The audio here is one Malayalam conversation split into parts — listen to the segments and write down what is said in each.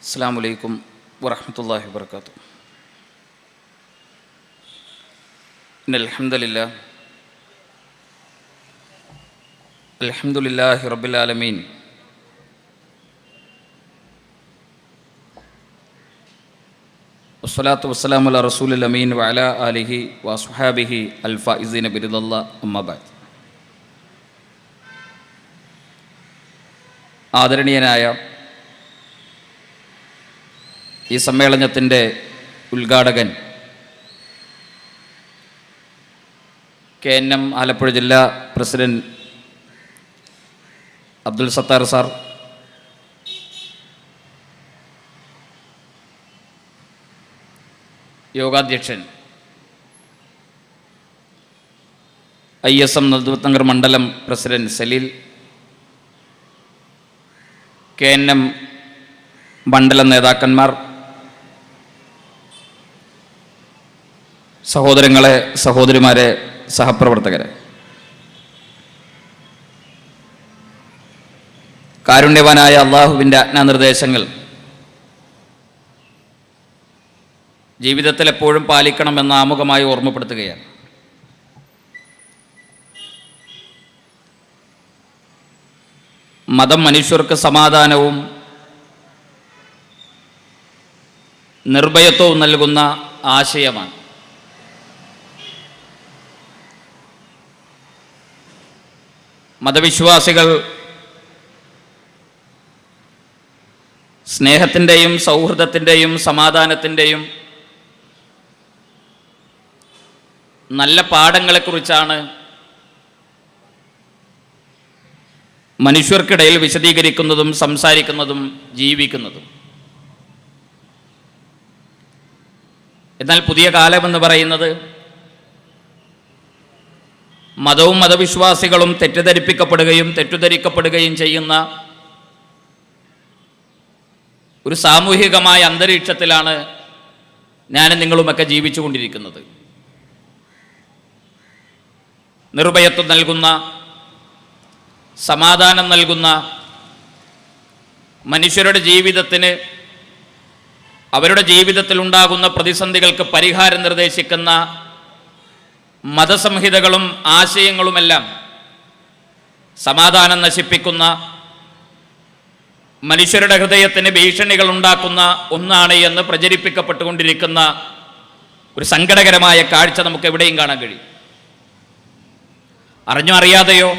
അസ്സലാമു അലൈക്കും വറഹ്മത്തുള്ളാഹി വബറകാതുഹു. ഇന്നൽ ഹംദലില്ലാഹ് അൽഹംദുലില്ലാഹി റബ്ബിൽ ആലമീൻ വസ്സലാത്തു വസ്സലാമു അലാ റസൂലിൽ അമീൻ വഅലാ ആലിഹി വഅസ്ഹാബിഹി അൽ ഫായിസീന ബിറിദല്ലാഹ് അമ്മാ ബഅദ്. ആദരണീയനായ ഈ സമ്മേളനത്തിൻ്റെ ഉദ്ഘാടകൻ KNM ആലപ്പുഴ ജില്ലാ പ്രസിഡന്റ് അബ്ദുൽ സത്താർ സാർ, യോഗാധ്യക്ഷൻ ISM നദുവത്തങ്കർ മണ്ഡലം പ്രസിഡന്റ് സലീൽ, KNM മണ്ഡലം നേതാക്കന്മാർ, സഹോദരങ്ങളെ, സഹോദരിമാരെ, സഹപ്രവർത്തകരെ, കാരുണ്യവാനായ അള്ളാഹുവിൻ്റെ ആജ്ഞാനിർദ്ദേശങ്ങൾ ജീവിതത്തിൽ എപ്പോഴും പാലിക്കണമെന്ന് ആമുഖമായി ഓർമ്മപ്പെടുത്തുകയാണ്. മതം മനുഷ്യർക്ക് സമാധാനവും നിർഭയത്വവും നൽകുന്ന ആശയമാണ്. മതവിശ്വാസികൾ സ്നേഹത്തിൻ്റെയും സൗഹൃദത്തിൻ്റെയും സമാധാനത്തിൻ്റെയും നല്ല പാഠങ്ങളെക്കുറിച്ചാണ് മനുഷ്യർക്കിടയിൽ വിശദീകരിക്കുന്നതും സംസാരിക്കുന്നതും ജീവിക്കുന്നതും. എന്നാൽ പുതിയ കാലമെന്ന് പറയുന്നത് മതവും മതവിശ്വാസികളും തെറ്റിദ്ധരിക്കപ്പെടുകയും ചെയ്യുന്ന ഒരു സാമൂഹികമായ അന്തരീക്ഷത്തിലാണ് ഞാനും നിങ്ങളുമൊക്കെ ജീവിച്ചു കൊണ്ടിരിക്കുന്നത്. നിർഭയത്വം നൽകുന്ന, സമാധാനം നൽകുന്ന, മനുഷ്യരുടെ ജീവിതത്തിന് അവരുടെ ജീവിതത്തിലുണ്ടാകുന്ന പ്രതിസന്ധികൾക്ക് പരിഹാരം നിർദ്ദേശിക്കുന്ന മതസംഹിതകളും ആശയങ്ങളുമെല്ലാം സമാധാനം നശിപ്പിക്കുന്ന, മനുഷ്യരുടെ ഹൃദയത്തിന് ഭീഷണികൾ ഉണ്ടാക്കുന്ന ഒന്നാണ് എന്ന് പ്രചരിപ്പിക്കപ്പെട്ടുകൊണ്ടിരിക്കുന്ന ഒരു സങ്കടകരമായ കാഴ്ച നമുക്ക് എവിടെയും കാണാൻ കഴിയും. അറിഞ്ഞോ അറിയാതെയോ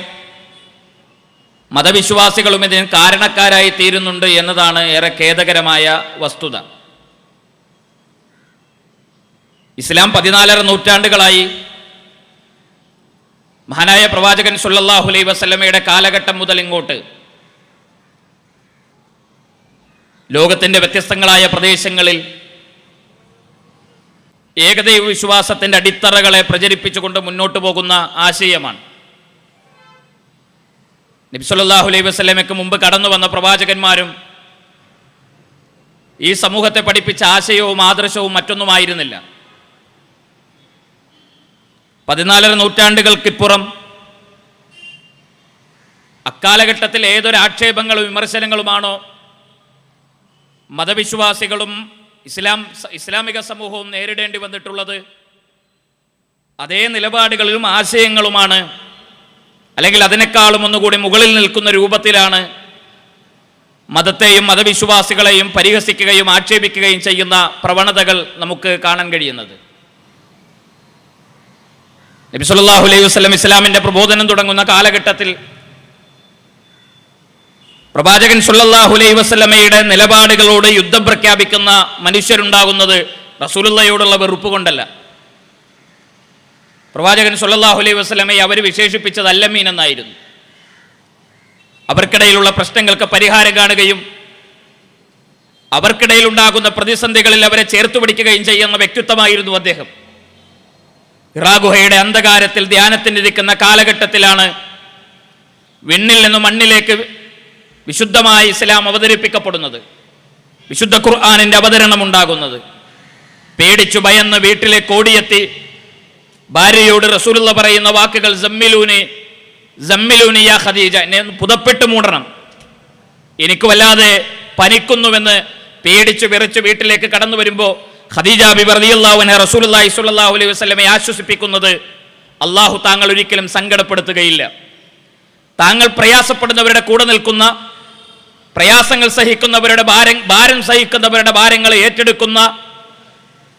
മതവിശ്വാസികളും ഇതിന് കാരണക്കാരായി തീരുന്നുണ്ട് എന്നതാണ് ഏറെ ഖേദകരമായ വസ്തുത. ഇസ്ലാം 14 നൂറ്റാണ്ടുകളായി മഹാനായ പ്രവാചകൻ സല്ലല്ലാഹു അലൈഹി വസല്ലമയുടെ കാലഘട്ടം മുതൽ ഇങ്ങോട്ട് ലോകത്തിൻ്റെ വ്യത്യസ്തങ്ങളായ പ്രദേശങ്ങളിൽ ഏകദൈവ വിശ്വാസത്തിൻ്റെ അടിത്തറകളെ പ്രചരിപ്പിച്ചുകൊണ്ട് മുന്നോട്ട് പോകുന്ന ആശയമാണ്. നബി സല്ലല്ലാഹു അലൈഹി വസല്ലമയ്ക്ക് മുമ്പ് കടന്നു വന്ന പ്രവാചകന്മാരും ഈ സമൂഹത്തെ പഠിപ്പിച്ച ആശയവും ആദർശവും മറ്റൊന്നുമായിരുന്നില്ല. 14 നൂറ്റാണ്ടുകൾക്കിപ്പുറം അക്കാലഘട്ടത്തിൽ ഏതൊരു ആക്ഷേപങ്ങളും വിമർശനങ്ങളുമാണോ മതവിശ്വാസികളും ഇസ്ലാമിക സമൂഹവും നേരിടേണ്ടി വന്നിട്ടുള്ളത്, അതേ നിലപാടുകളിലും ആശയങ്ങളുമാണ്, അല്ലെങ്കിൽ അതിനേക്കാളും ഒന്നുകൂടി മുകളിൽ നിൽക്കുന്ന രൂപത്തിലാണ് മതത്തെയും മതവിശ്വാസികളെയും പരിഹസിക്കുകയും ആക്ഷേപിക്കുകയും ചെയ്യുന്ന പ്രവണതകൾ നമുക്ക് കാണാൻ കഴിയുന്നത്. നബി സല്ലല്ലാഹു അലൈഹി വസല്ലം ഇസ്ലാമിൻ്റെ പ്രബോധനം തുടങ്ങുന്ന കാലഘട്ടത്തിൽ പ്രവാചകൻ സല്ലല്ലാഹു അലൈഹി വസല്ലമയുടെ നിലപാടുകളോട് യുദ്ധം പ്രഖ്യാപിക്കുന്ന മനുഷ്യരുണ്ടാകുന്നത് റസൂലുള്ളാഹിയോടുള്ള വെറുപ്പ് കൊണ്ടല്ല. പ്രവാചകൻ സല്ലല്ലാഹു അലൈഹി വസല്ലമയെ അവർ വിശേഷിപ്പിച്ചത് അല്ലമീൻ എന്നായിരുന്നു. അവർക്കിടയിലുള്ള പ്രശ്നങ്ങൾക്ക് പരിഹാരം കാണുകയും അവർക്കിടയിൽ ഉണ്ടാകുന്ന പ്രതിസന്ധികളിൽ അവരെ ചേർത്ത് പിടിക്കുകയും ചെയ്യുന്ന വ്യക്തിത്വമായിരുന്നു അദ്ദേഹം. ഹിറാ ഗുഹയുടെ അന്ധകാരത്തിൽ ധ്യാനത്തിനിരിക്കുന്ന കാലഘട്ടത്തിലാണ് വിണ്ണിൽ നിന്ന് മണ്ണിലേക്ക് വിശുദ്ധമായ ഇസ്ലാം അവതരിപ്പിക്കപ്പെടുന്നത്, വിശുദ്ധ ഖുർആനിൻ്റെ അവതരണം ഉണ്ടാകുന്നത്. പേടിച്ചു ഭയന്ന് വീട്ടിലേക്ക് ഓടിയെത്തി ഭാര്യയോട് റസൂലുള്ള പറയുന്ന വാക്കുകൾ, സമ്മിലൂനി യാ ഖദീജ, എന്നെ പുതപ്പെട്ട് മൂടണം, എനിക്ക് വല്ലാതെ പനിക്കുന്നുവെന്ന് പേടിച്ചു വിറച്ചു വീട്ടിലേക്ക് കടന്നു വരുമ്പോൾ ഖദീജ ബിബി റളിയല്ലാഹു അൻഹ റസൂലുള്ളാഹി സ്വല്ലല്ലാഹു അലൈഹി വസല്ലമയെ ആശ്വസിപ്പിക്കുന്നത്, അള്ളാഹു താങ്കൾ ഒരിക്കലും സങ്കടപ്പെടുത്തുകയില്ല, താങ്കൾ പ്രയാസപ്പെടുന്നവരുടെ കൂടെ നിൽക്കുന്ന, പ്രയാസങ്ങൾ സഹിക്കുന്നവരുടെ ഭാരം സഹിക്കുന്നവരുടെ ഭാരങ്ങളെ ഏറ്റെടുക്കുന്ന,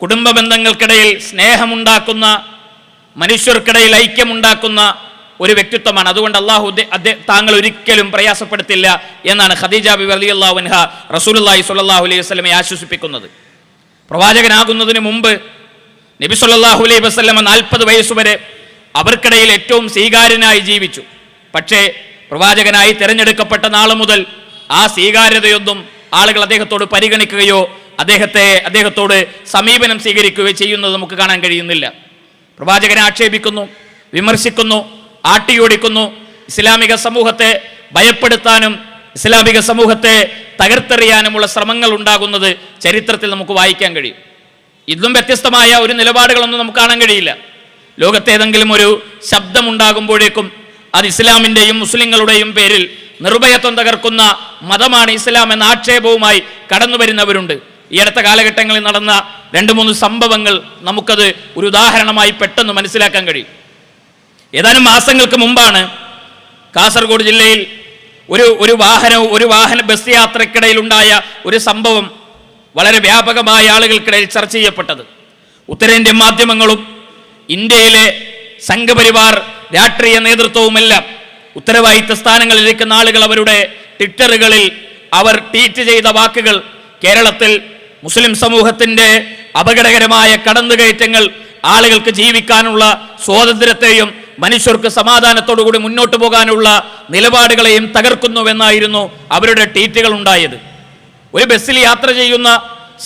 കുടുംബ ബന്ധങ്ങൾക്കിടയിൽ സ്നേഹമുണ്ടാക്കുന്ന, മനുഷ്യർക്കിടയിൽ ഐക്യമുണ്ടാക്കുന്ന ഒരു വ്യക്തിത്വമാണ്. അതുകൊണ്ട് താങ്കൾ ഒരിക്കലും പ്രയാസപ്പെടുത്തില്ല എന്നാണ് ഖദീജ ബിബി റളിയല്ലാഹു അൻഹ റസൂലുള്ളാഹി സ്വല്ലല്ലാഹു അലൈഹി വസല്ലമയെ ആശ്വസിപ്പിക്കുന്നത്. പ്രവാചകനാകുന്നതിന് മുമ്പ് നബി സല്ലല്ലാഹു അലൈഹി വസല്ലമ 40 വയസ്സുവരെ അവർക്കിടയിൽ ഏറ്റവും സ്വീകാര്യനായി ജീവിച്ചു. പക്ഷേ പ്രവാചകനായി തിരഞ്ഞെടുക്കപ്പെട്ട നാൾ മുതൽ ആ സ്വീകാര്യതയൊന്നും ആളുകൾ അദ്ദേഹത്തോട് പരിഗണിക്കുകയോ അദ്ദേഹത്തോട് സമീപനം സ്വീകരിക്കുകയോ ചെയ്യുന്നത് നമുക്ക് കാണാൻ കഴിയുന്നില്ല. പ്രവാചകനെ ആക്ഷേപിക്കുന്നു, വിമർശിക്കുന്നു, ആട്ടിയോടിക്കുന്നു. ഇസ്ലാമിക സമൂഹത്തെ ഭയപ്പെടുത്താനും ഇസ്ലാമിക സമൂഹത്തെ തകർത്തെറിയാനുമുള്ള ശ്രമങ്ങൾ ഉണ്ടാകുന്നത് ചരിത്രത്തിൽ നമുക്ക് വായിക്കാൻ കഴിയും. ഇതും വ്യത്യസ്തമായ ഒരു നിലപാടുകളൊന്നും നമുക്ക് കാണാൻ കഴിയില്ല. ലോകത്തേതെങ്കിലും ഒരു ശബ്ദമുണ്ടാകുമ്പോഴേക്കും അത് ഇസ്ലാമിൻ്റെയും മുസ്ലിങ്ങളുടെയും പേരിൽ നിർഭയത്വം തകർക്കുന്ന മതമാണ് ഇസ്ലാം എന്ന ആക്ഷേപവുമായി കടന്നു വരുന്നവരുണ്ട്. ഈ അടുത്ത കാലഘട്ടങ്ങളിൽ നടന്ന 2-3 സംഭവങ്ങൾ നമുക്കത് ഒരു ഉദാഹരണമായി പെട്ടെന്ന് മനസ്സിലാക്കാൻ കഴിയും. ഏതാനും മാസങ്ങൾക്ക് മുമ്പാണ് കാസർഗോഡ് ജില്ലയിൽ ഒരു വാഹന ബസ് യാത്രക്കിടയിൽ ഉണ്ടായ ഒരു സംഭവം വളരെ വ്യാപകമായ ആളുകൾക്കിടയിൽ ചർച്ച ചെയ്യപ്പെട്ടത്. ഉത്തരേന്ത്യൻ മാധ്യമങ്ങളും ഇന്ത്യയിലെ സംഘപരിവാർ രാഷ്ട്രീയ നേതൃത്വവുമെല്ലാം ഉത്തരവാദിത്ത സ്ഥാനങ്ങളിലിരിക്കുന്ന ആളുകൾ അവരുടെ ട്വിറ്ററുകളിൽ അവർ ട്വീറ്റ് ചെയ്ത വാക്കുകൾ കേരളത്തിൽ മുസ്ലിം സമൂഹത്തിന്റെ അപകടകരമായ കടന്നുകയറ്റങ്ങൾ, ആളുകൾക്ക് ജീവിക്കാനുള്ള സ്വാതന്ത്ര്യത്തെയും മനുഷ്യർക്ക് സമാധാനത്തോടുകൂടി മുന്നോട്ട് പോകാനുള്ള നിലപാടുകളെയും തകർക്കുന്നുവെന്നായിരുന്നു അവരുടെ ട്വീറ്റുകൾ ഉണ്ടായത്. ഒരു ബസ്സിൽ യാത്ര ചെയ്യുന്ന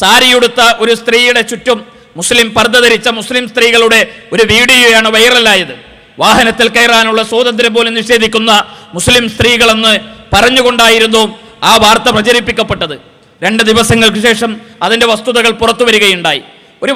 സാരിയുടുത്ത ഒരു സ്ത്രീയുടെ ചുറ്റും മുസ്ലിം പർദ്ദ ധരിച്ച മുസ്ലിം സ്ത്രീകളുടെ ഒരു വീഡിയോയാണ് വൈറലായത്. വാഹനത്തിൽ കയറാനുള്ള സ്വാതന്ത്ര്യം പോലും നിഷേധിക്കുന്ന മുസ്ലിം സ്ത്രീകളെന്ന് പറഞ്ഞുകൊണ്ടായിരുന്നു ആ വാർത്ത പ്രചരിപ്പിക്കപ്പെട്ടത്. 2 ദിവസങ്ങൾക്ക് ശേഷം അതിൻ്റെ വസ്തുതകൾ പുറത്തു വരികയുണ്ടായി. ഒരു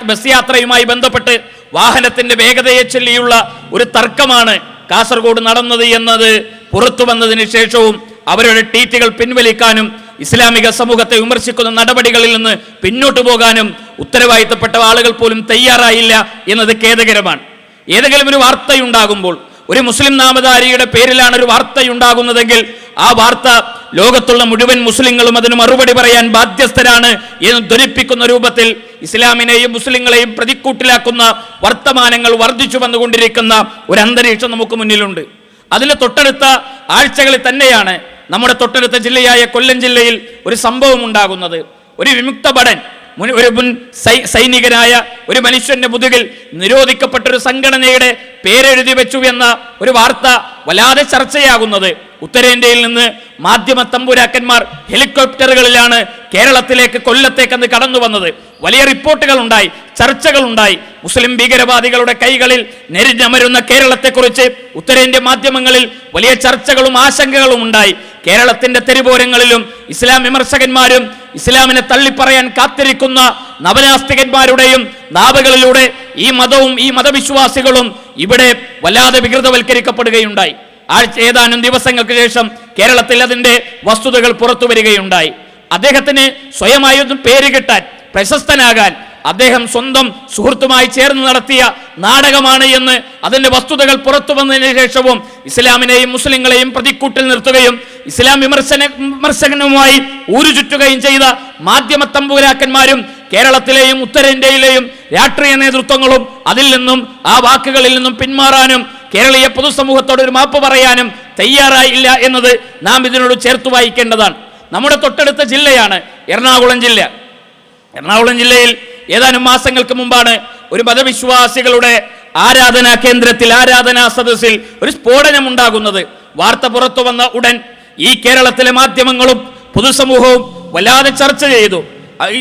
ബസ് യാത്രയുമായി ബന്ധപ്പെട്ട് വാഹനത്തിന്റെ വേഗതയെ ചൊല്ലിയുള്ള ഒരു തർക്കമാണ് കാസർഗോഡ് നടന്നത് എന്നത് പുറത്തു വന്നതിന് ശേഷവും അവരുടെ ട്വീറ്റുകൾ പിൻവലിക്കാനും ഇസ്ലാമിക സമൂഹത്തെ വിമർശിക്കുന്ന നടപടികളിൽ നിന്ന് പിന്നോട്ടു പോകാനും ഉത്തരവാദിത്തപ്പെട്ട ആളുകൾ പോലും തയ്യാറായില്ല എന്നത് ഖേദകരമാണ്. ഏതെങ്കിലും ഒരു വാർത്തയുണ്ടാകുമ്പോൾ, ഒരു മുസ്ലിം നാമധാരിയുടെ പേരിലാണ് ഒരു വാർത്തയുണ്ടാകുന്നതെങ്കിൽ ആ വാർത്ത ലോകത്തുള്ള മുഴുവൻ മുസ്ലിങ്ങളും അതിന് മറുപടി പറയാൻ ബാധ്യസ്ഥരാണ് എന്ന് ധ്വനിപ്പിക്കുന്ന രൂപത്തിൽ ഇസ്ലാമിനെയും മുസ്ലിങ്ങളെയും പ്രതിക്കൂട്ടിലാക്കുന്ന വർത്തമാനങ്ങൾ വർദ്ധിച്ചു വന്നുകൊണ്ടിരിക്കുന്ന ഒരു അന്തരീക്ഷം നമുക്ക് മുന്നിലുണ്ട്. അതിന് തൊട്ടടുത്ത ആഴ്ചകളിൽ തന്നെയാണ് നമ്മുടെ തൊട്ടടുത്ത ജില്ലയായ കൊല്ലം ജില്ലയിൽ ഒരു സംഭവം ഉണ്ടാകുന്നത്. ഒരു വിമുക്ത ഭടൻ, ഒരു മുൻ സൈനികനായ ഒരു മനുഷ്യന്റെ മുതുകിൽ നിരോധിക്കപ്പെട്ട ഒരു സംഘടനയുടെ പേരെഴുതി വെച്ചു എന്ന ഒരു വാർത്ത വല്ലാതെ ചർച്ചയാകുന്നത്. ഉത്തരേന്ത്യയിൽ നിന്ന് മാധ്യമ തമ്പുരാക്കന്മാർ ഹെലികോപ്റ്ററുകളിലാണ് കേരളത്തിലേക്ക്, കൊല്ലത്തേക്ക് അന്ന് കടന്നു വന്നത്. വലിയ റിപ്പോർട്ടുകൾ ഉണ്ടായി, ചർച്ചകൾ ഉണ്ടായി. മുസ്ലിം ഭീകരവാദികളുടെ കൈകളിൽ നെരിഞ്ഞമരുന്ന കേരളത്തെക്കുറിച്ച് ഉത്തരേന്ത്യ മാധ്യമങ്ങളിൽ വലിയ ചർച്ചകളും ആശങ്കകളും ഉണ്ടായി. കേരളത്തിന്റെ തെരുവോരങ്ങളിലും ഇസ്ലാം വിമർശകന്മാരും ഇസ്ലാമിനെ തള്ളിപ്പറയാൻ കാത്തിരിക്കുന്ന നവനാസ്തികന്മാരുടെയും നാവുകളിലൂടെ ഈ മതവും ഈ മതവിശ്വാസികളും ഇവിടെ വല്ലാതെ വികൃതവൽക്കരിക്കപ്പെടുകയുണ്ടായി. ഏതാനും ദിവസങ്ങൾക്ക് ശേഷം കേരളത്തിൽ അതിന്റെ വസ്തുതകൾ പുറത്തു വരികയുണ്ടായി. അദ്ദേഹത്തിന് സ്വയമായൊന്നും പേര് കിട്ടാൻ, പ്രശസ്തനാകാൻ അദ്ദേഹം സ്വന്തം സുഹൃത്തുമായി ചേർന്ന് നടത്തിയ നാടകമാണ് എന്ന് അതിന്റെ വസ്തുതകൾ പുറത്തു വന്നതിന് ശേഷവും ഇസ്ലാമിനെയും മുസ്ലിങ്ങളെയും പ്രതിക്കൂട്ടിൽ നിർത്തുകയും ഇസ്ലാം വിമർശനവുമായി ഊരുചുറ്റുകയും ചെയ്ത മാധ്യമ തമ്പുരാക്കന്മാരും കേരളത്തിലെയും ഉത്തരേന്ത്യയിലെയും രാഷ്ട്രീയ നേതൃത്വങ്ങളും അതിൽ നിന്നും ആ വാക്കുകളിൽ നിന്നും പിന്മാറാനും കേരളീയ പൊതുസമൂഹത്തോട് ഒരു മാപ്പ് പറയാനും തയ്യാറായില്ല എന്നത് നാം ഇതിനോട് ചേർത്ത് വായിക്കേണ്ടതാണ്. നമ്മുടെ തൊട്ടടുത്ത ജില്ലയാണ് എറണാകുളം ജില്ല. എറണാകുളം ജില്ലയിൽ ഏതാനും മാസങ്ങൾക്ക് മുമ്പാണ് ഒരു മതവിശ്വാസികളുടെ ആരാധനാ കേന്ദ്രത്തിൽ, ആരാധനാ സദസ്സിൽ ഒരു സ്ഫോടനം ഉണ്ടാകുന്നത്. വാർത്ത പുറത്തു വന്ന ഉടൻ ഈ കേരളത്തിലെ മാധ്യമങ്ങളും പൊതുസമൂഹവും വല്ലാതെ ചർച്ച ചെയ്തു.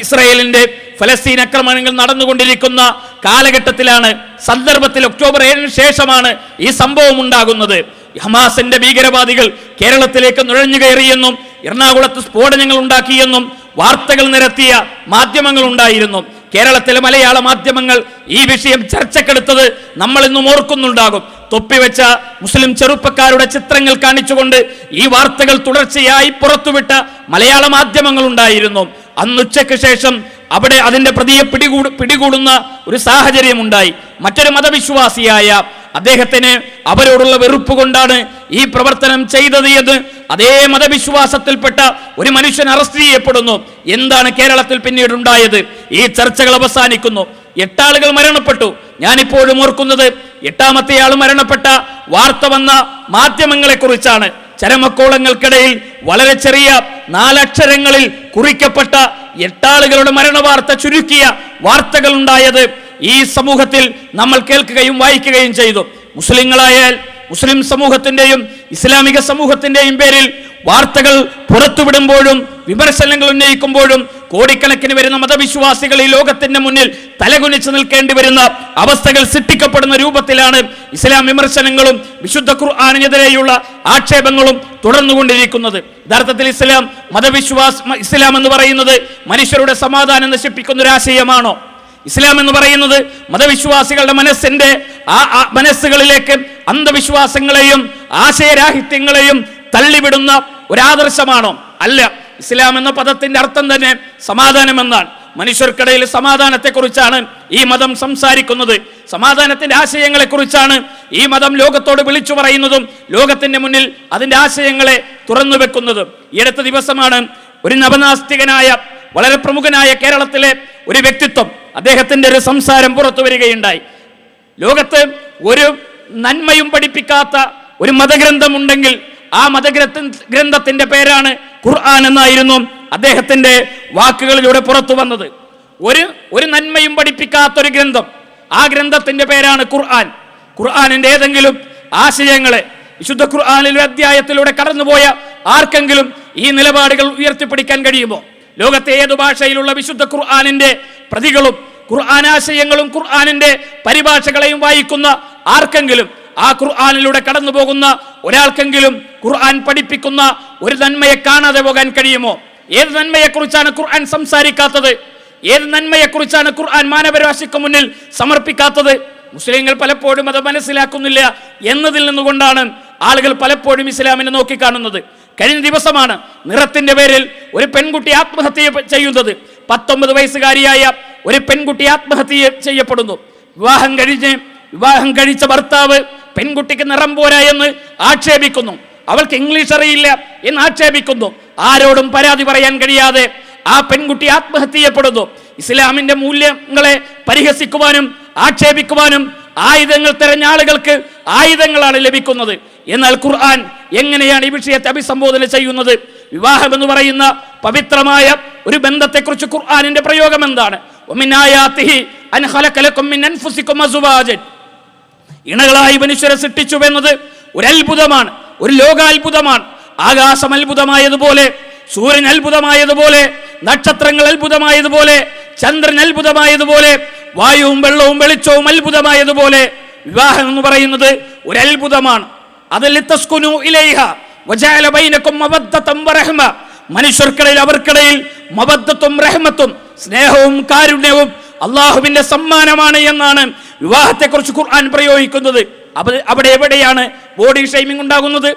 ഇസ്രായേലിന്റെ ഫലസ്തീൻ ആക്രമണങ്ങൾ നടന്നുകൊണ്ടിരിക്കുന്ന കാലഘട്ടത്തിലാണ്, സന്ദർഭത്തിൽ ഒക്ടോബർ 7 ശേഷമാണ് ഈ സംഭവം ഉണ്ടാകുന്നത്. ഹമാസിന്റെ ഭീകരവാദികൾ കേരളത്തിലേക്ക് നുഴഞ്ഞു കയറിയെന്നും എറണാകുളത്ത് സ്ഫോടനങ്ങൾ ഉണ്ടാക്കിയെന്നും വാർത്തകൾ നിരത്തിയ മാധ്യമങ്ങൾ ഉണ്ടായിരുന്നു. കേരളത്തിലെ മലയാള മാധ്യമങ്ങൾ ഈ വിഷയം ചർച്ചക്കെടുത്തത് നമ്മൾ ഇന്നും ഓർക്കുന്നുണ്ടാകും. തൊപ്പിവെച്ച മുസ്ലിം ചെറുപ്പക്കാരുടെ ചിത്രങ്ങൾ കാണിച്ചുകൊണ്ട് ഈ വാർത്തകൾ തുടർച്ചയായി പുറത്തുവിട്ട മലയാള മാധ്യമങ്ങൾ ഉണ്ടായിരുന്നു. അന്ന് ഉച്ചയ്ക്ക് ശേഷം അവിടെ അതിന്റെ പ്രതിയെ പിടികൂടുന്ന ഒരു സാഹചര്യം ഉണ്ടായി. മറ്റൊരു മതവിശ്വാസിയായ അദ്ദേഹത്തിന് അവരോടുള്ള വെറുപ്പ് കൊണ്ടാണ് ഈ പ്രവർത്തനം ചെയ്തത് എന്ന് അതേ മതവിശ്വാസത്തിൽപ്പെട്ട ഒരു മനുഷ്യൻ അറസ്റ്റ് ചെയ്യപ്പെടുന്നു. എന്താണ് കേരളത്തിൽ പിന്നീട് ഉണ്ടായത്? ഈ ചർച്ചകൾ അവസാനിക്കുന്നു. 8 ആളുകൾ മരണപ്പെട്ടു. ഞാനിപ്പോഴും ഓർക്കുന്നത് 8ാമത്തെ ആൾ മരണപ്പെട്ട വാർത്ത വന്ന മാധ്യമങ്ങളെ കുറിച്ചാണ്. ചരമക്കോളങ്ങൾക്കിടയിൽ വളരെ ചെറിയ 4 അക്ഷരങ്ങളിൽ കുറിക്കപ്പെട്ട 8 ആളുകളുടെ മരണവാർത്ത ചുരുക്കിയ വാർത്തകൾ ഉണ്ടായത് ഈ സമൂഹത്തിൽ നമ്മൾ കേൾക്കുകയും വായിക്കുകയും ചെയ്തു. മുസ്ലിങ്ങളായാൽ മുസ്ലിം സമൂഹത്തിന്റെയും ഇസ്ലാമിക സമൂഹത്തിന്റെയും പേരിൽ വാർത്തകൾ പുറത്തുവിടുമ്പോഴും വിമർശനങ്ങൾ ഉന്നയിക്കുമ്പോഴും കോടിക്കണക്കിന് വരുന്ന മതവിശ്വാസികൾ ഈ ലോകത്തിന്റെ മുന്നിൽ തലകുനിച്ച് നിൽക്കേണ്ടി വരുന്ന അവസ്ഥകൾ സൃഷ്ടിക്കപ്പെടുന്ന രൂപത്തിലാണ് ഇസ്ലാം വിമർശനങ്ങളും വിശുദ്ധ ഖുർആനിനെതിരെയുള്ള ആക്ഷേപങ്ങളും തുടർന്നുകൊണ്ടിരിക്കുന്നത്. യഥാർത്ഥത്തിൽ ഇസ്ലാം എന്ന് പറയുന്നത് മനുഷ്യരുടെ സമാധാനം നശിപ്പിക്കുന്ന ഒരു ആശയമാണോ? ഇസ്ലാം എന്ന് പറയുന്നത് മതവിശ്വാസികളുടെ മനസ്സുകളിലേക്ക് അന്ധവിശ്വാസങ്ങളെയും ആശയരാഹിത്യങ്ങളെയും തള്ളിവിടുന്ന ഒരാദർശമാണോ? അല്ല. ഇസ്ലാം എന്ന പദത്തിന്റെ അർത്ഥം തന്നെ സമാധാനം എന്നാണ്. മനുഷ്യർക്കിടയിൽ സമാധാനത്തെക്കുറിച്ചാണ് ഈ മതം സംസാരിക്കുന്നത്. സമാധാനത്തിന്റെ ആശയങ്ങളെ കുറിച്ചാണ് ഈ മതം ലോകത്തോട് വിളിച്ചു പറയുന്നതും ലോകത്തിന്റെ മുന്നിൽ അതിന്റെ ആശയങ്ങളെ തുറന്നു വെക്കുന്നതും. ഈ അടുത്ത ദിവസമാണ് ഒരു നവനാസ്തികനായ വളരെ പ്രമുഖനായ കേരളത്തിലെ ഒരു വ്യക്തിത്വം, അദ്ദേഹത്തിന്റെ ഒരു സംസാരം പുറത്തു വരികയുണ്ടായി. ലോകത്ത് ഒരു നന്മയും പഠിപ്പിക്കാത്ത ഒരു മതഗ്രന്ഥമുണ്ടെങ്കിൽ ആ മതഗ്രന്ഥത്തിന്റെ പേരാണ് ഖുർആൻ എന്നായിരുന്നു അദ്ദേഹത്തിന്റെ വാക്കുകളിലൂടെ പുറത്തു വന്നത്. ഒരു നന്മയും പഠിപ്പിക്കാത്തൊരു ഗ്രന്ഥം, ആ ഗ്രന്ഥത്തിന്റെ പേരാണ് ഖുർആൻ. ഖുർആനിന്റെ ഏതെങ്കിലും ആശയങ്ങളെ വിശുദ്ധ ഖുർആനിലെ അധ്യായത്തിലൂടെ കടന്നുപോയ ആർക്കെങ്കിലും ഈ നിലപാടുകൾ ഉയർത്തിപ്പിടിക്കാൻ കഴിയുമോ? ലോകത്തെ ഏതു ഭാഷയിലുള്ള വിശുദ്ധ ഖുർആനിന്റെ പ്രതികളും ഖുർആൻ ആശയങ്ങളും ഖുർആനിന്റെ പരിഭാഷകളെയും വായിക്കുന്ന ആർക്കെങ്കിലും, ആ ഖുർആനിലൂടെ കടന്നു പോകുന്ന ഒരാൾക്കെങ്കിലും ഖുർആൻ പഠിപ്പിക്കുന്ന ഒരു നന്മയെ കാണാതെ പോകാൻ കഴിയുമോ? ഏത് നന്മയെക്കുറിച്ചാണ് ഖുർആൻ സംസാരിക്കാത്തത്? ഏത് നന്മയെക്കുറിച്ചാണ് ഖുർആൻ മാനവരാശിക്ക് മുന്നിൽ സമർപ്പിക്കാത്തത്? മുസ്ലിങ്ങൾ പലപ്പോഴും അത് മനസ്സിലാക്കുന്നില്ല എന്നതിൽ നിന്നുകൊണ്ടാണ് ആളുകൾ പലപ്പോഴും ഇസ്ലാമിനെ നോക്കിക്കാണുന്നത്. കഴിഞ്ഞ ദിവസമാണ് നിറത്തിന്റെ പേരിൽ ഒരു പെൺകുട്ടി ആത്മഹത്യ ചെയ്യുന്നത്. 19 വയസ്സുകാരിയായ ഒരു പെൺകുട്ടി ആത്മഹത്യ ചെയ്യപ്പെടുന്നു. വിവാഹം കഴിച്ച ഭർത്താവ് പെൺകുട്ടിക്ക് നിറം പോരാ എന്ന് ആക്ഷേപിക്കുന്നു. അവൾക്ക് ഇംഗ്ലീഷ് അറിയില്ല എന്ന് ആക്ഷേപിക്കുന്നു. ആരോടും പരാതി പറയാൻ കഴിയാതെ ആ പെൺകുട്ടി ആത്മഹത്യ ചെയ്യപ്പെടുന്നു. ഇസ്ലാമിന്റെ മൂല്യങ്ങളെ പരിഹസിക്കുവാനും ആക്ഷേപിക്കുവാനും ആയുധങ്ങൾ തെരഞ്ഞ ആളുകൾക്ക് ആയുധങ്ങളാണ് ലഭിക്കുന്നത്. എന്നാൽ ഖുർആൻ എങ്ങനെയാണ് ഈ വിഷയത്തെ അഭിസംബോധന ചെയ്യുന്നത്? വിവാഹം എന്ന് പറയുന്ന പവിത്രമായ ഒരു ബന്ധത്തെക്കുറിച്ച് ഖുർആനിന്റെ പ്രയോഗം എന്താണ്? ഇണകളായി മനുഷ്യരെ സൃഷ്ടിച്ചു എന്നത് ഒരു അത്ഭുതമാണ്, ഒരു ലോകാത്ഭുതമാണ്. ആകാശം അത്ഭുതമായതുപോലെ, സൂര്യൻ അത്ഭുതമായതുപോലെ, നക്ഷത്രങ്ങൾ അത്ഭുതമായതുപോലെ, ചന്ദ്രൻ അത്ഭുതമായതുപോലെ, വായുവും വെള്ളവും വെളിച്ചവും അത്ഭുതമായതുപോലെ വിവാഹം എന്ന് പറയുന്നത് ഒരു അത്ഭുതമാണ്. മനുഷ്യർക്കിടയിൽ അവർക്കിടയിൽ മവദ്ദത്തും റഹ്മത്തും സ്നേഹവും കാരുണ്യവും അള്ളാഹുവിന്റെ സമ്മാനമാണ് എന്നാണ് വിവാഹത്തെക്കുറിച്ച് ഖുർആൻ പ്രയോഗിക്കുന്നത്. അവിടെ എവിടെയാണ് ബോഡി ഷെയ്മിംഗ് ഉണ്ടാകുന്നത്?